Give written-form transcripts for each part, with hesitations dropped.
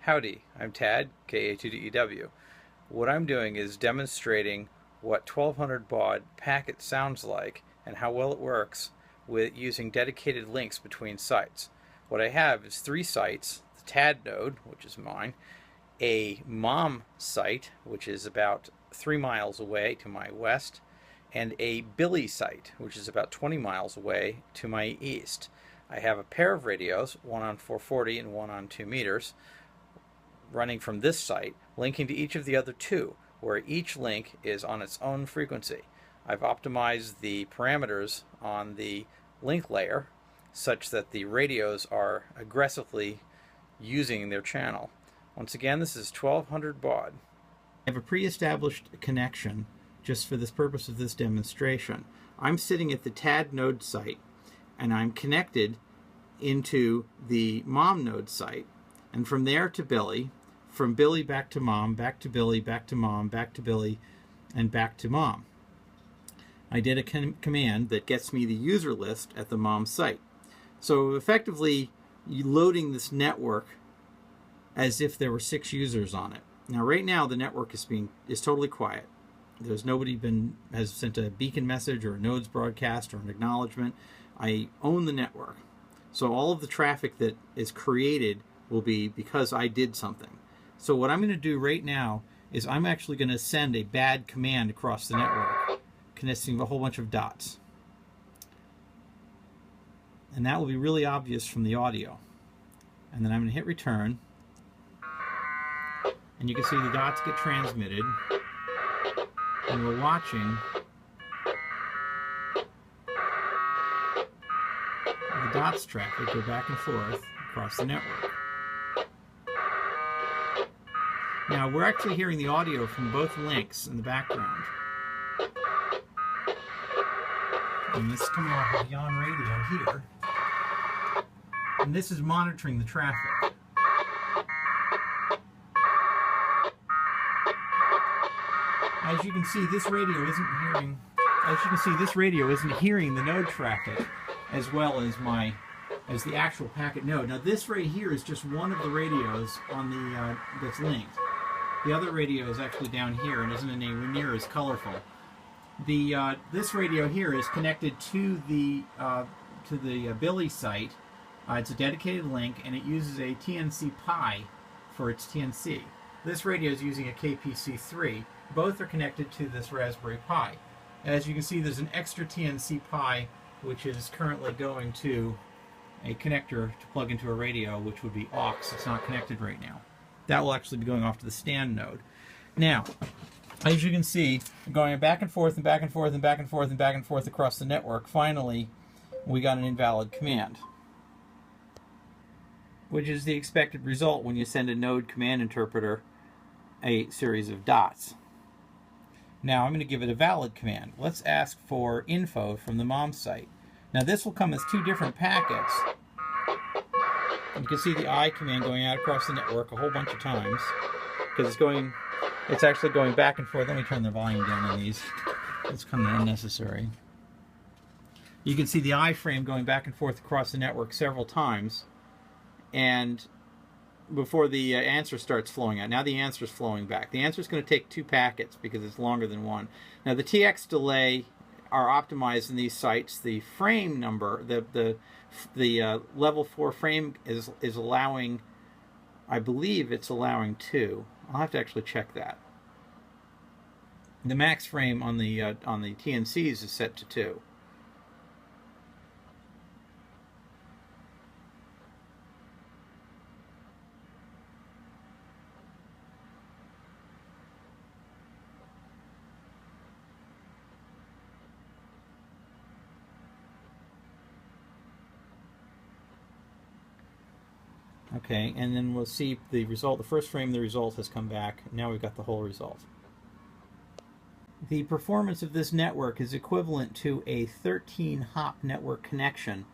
Howdy, I'm Tad, KA2DEW. What I'm doing is demonstrating what 1200 baud packet sounds like and how well it works with using dedicated links between sites. What I have is 3 sites: the Tad node, which is mine, a mom site, which is about 3 miles away to my west, and a Billy site, which is about 20 miles away to my east. I have a pair of radios, one on 440 and one on 2 meters, running from this site, linking to each of the other 2, where each link is on its own frequency. I've optimized the parameters on the link layer such that the radios are aggressively using their channel. Once again, this is 1200 baud. I have a pre-established connection just for this purpose of this demonstration. I'm sitting at the Tad node site and I'm connected into the mom node site, and from there to Billy, from Billy back to mom, back to Billy, back to mom, back to Billy, and back to mom. I did a command that gets me the user list at the mom site. So effectively, you're loading this network as if there were 6 users on it. Now, right now, the network is totally quiet. There's nobody has sent a beacon message or a nodes broadcast or an acknowledgement. I own the network. So all of the traffic that is created will be because I did something. So what I'm going to do right now is I'm actually going to send a bad command across the network, consisting of a whole bunch of dots. And that will be really obvious from the audio. And then I'm going to hit return. And you can see the dots get transmitted. And we're watching the dots traffic go back and forth across the network. Now, we're actually hearing the audio from both links in the background. And this is coming off of the on radio here. And this is monitoring the traffic. As you can see, this radio isn't hearing the node traffic as well as the actual packet node. Now, this right here is just one of the radios on the that's linked. The other radio is actually down here and isn't anywhere near as colorful. This radio here is connected to the Billy site. It's a dedicated link, and it uses a TNC Pi for its TNC. This radio is using a KPC3. Both are connected to this Raspberry Pi. As you can see, there's an extra TNC Pi which is currently going to a connector to plug into a radio, which would be aux. It's not connected right now. That will actually be going off to the stand node. Now, as you can see, going back and forth and back and forth and back and forth and back and forth across the network, finally we got an invalid command, which is the expected result when you send a node command interpreter a series of dots. Now I'm going to give it a valid command. Let's ask for info from the mom site. Now this will come as 2 different packets. You can see the I command going out across the network a whole bunch of times because it's actually going back and forth. Let me turn the volume down on these. It's kind of unnecessary. You can see the I frame going back and forth across the network several times, and before the answer starts flowing out. Now the answer is flowing back. The answer is going to take 2 packets because it's longer than 1. Now the TX delay are optimized in these sites. The frame number, the level 4 frame is allowing, I believe it's allowing 2. I'll have to actually check that. The max frame on the TNCs is set to 2. Okay, and then we'll see the result. The first frame, the result has come back. Now we've got the whole result. The performance of this network is equivalent to a 13-hop network connection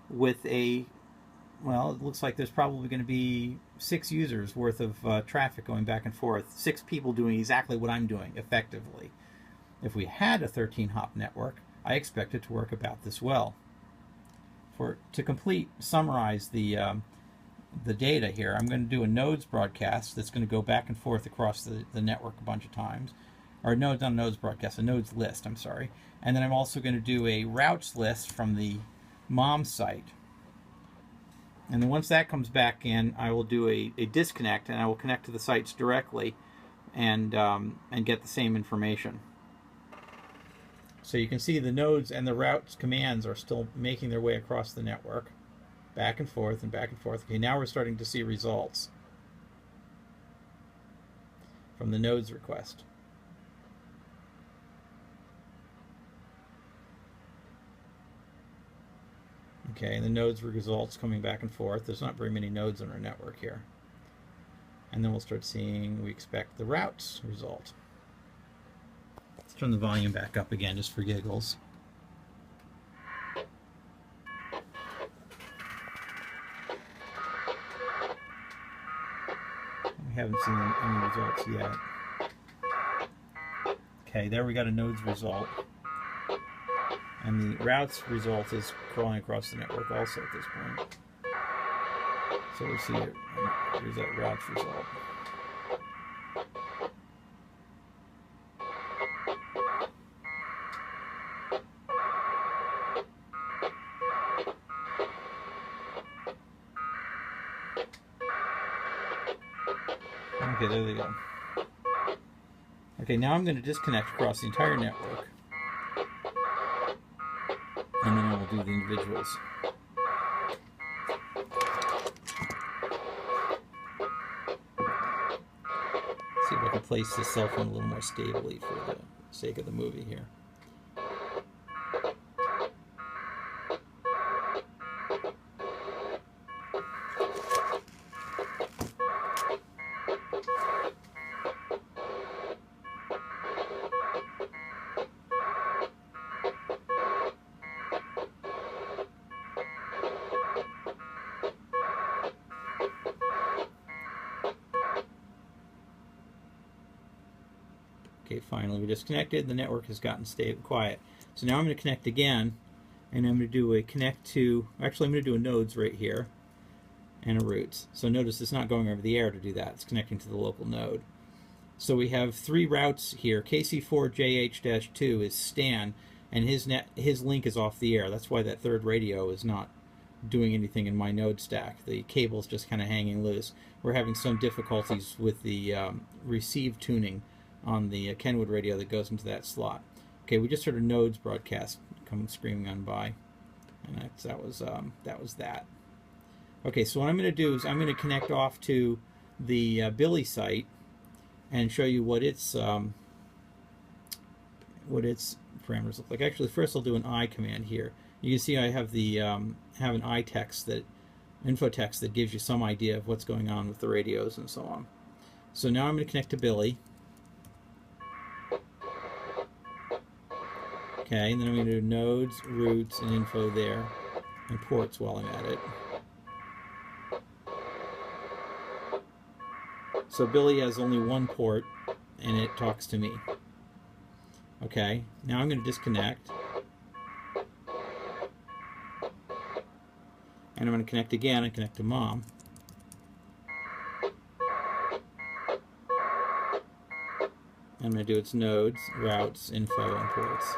with well, it looks like there's probably going to be 6 users worth of traffic going back and forth. 6 people doing exactly what I'm doing, effectively. If we had a 13-hop network, I expect it to work about this well. To summarize the the data here, I'm going to do a nodes broadcast that's going to go back and forth across the network a bunch of times. Or nodes on nodes broadcast, a nodes list, I'm sorry. And then I'm also going to do a routes list from the mom site. And then once that comes back in, I will do a disconnect, and I will connect to the sites directly and get the same information. So you can see the nodes and the routes commands are still making their way across the network, back and forth and back and forth. Okay, now we're starting to see results from the nodes request. Okay, and the nodes results coming back and forth. There's not very many nodes on our network here. And then we'll start seeing, we expect the routes result. Let's turn the volume back up again just for giggles. We haven't seen any results yet. Okay, there we got a nodes result. And the routes result is crawling across the network also at this point. So we see it. Here's that routes result. Okay, there they go. Okay, now I'm going to disconnect across the entire network. And then I will do the individuals. See if I can place this cell phone a little more stably for the sake of the movie here. Okay, finally we disconnected. The network has gotten quiet. So now I'm going to connect again, and I'm going to do a connect to, actually I'm going to do a nodes right here, and a routes. So notice it's not going over the air to do that. It's connecting to the local node. So we have three routes here. KC4JH-2 is Stan, and his link is off the air. That's why that third radio is not doing anything in my node stack. The cable's just kind of hanging loose. We're having some difficulties with the receive tuning on the Kenwood radio that goes into that slot. Okay, we just heard a nodes broadcast coming screaming on by, and that was that. Okay, so what I'm going to do is I'm going to connect off to the Billy site and show you what its parameters look like. Actually, first I'll do an I command here. You can see I have the have an I text info text that gives you some idea of what's going on with the radios and so on. So now I'm going to connect to Billy. Okay, and then I'm going to do nodes, routes, and info there, and ports while I'm at it. So Billy has only one port, and it talks to me. Okay, now I'm going to disconnect. And I'm going to connect again and connect to Mom. I'm going to do its nodes, routes, info, and ports.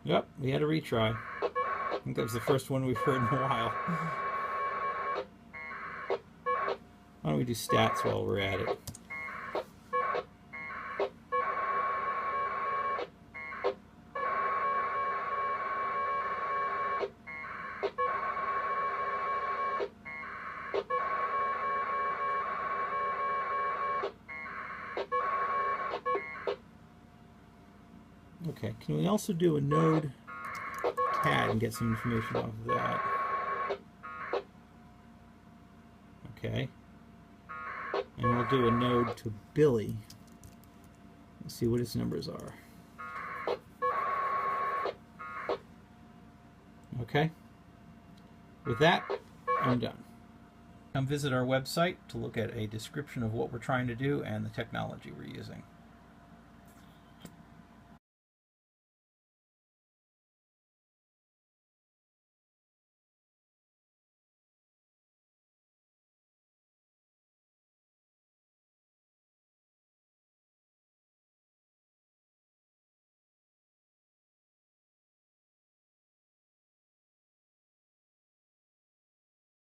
Yep, we had a retry. I think that was the first one we've heard in a while. Why don't we do stats while we're at it? Okay, can we also do a node CAD and get some information off of that? Okay. And we'll do a node to Billy. Let's see what his numbers are. Okay. With that, I'm done. Come visit our website to look at a description of what we're trying to do and the technology we're using.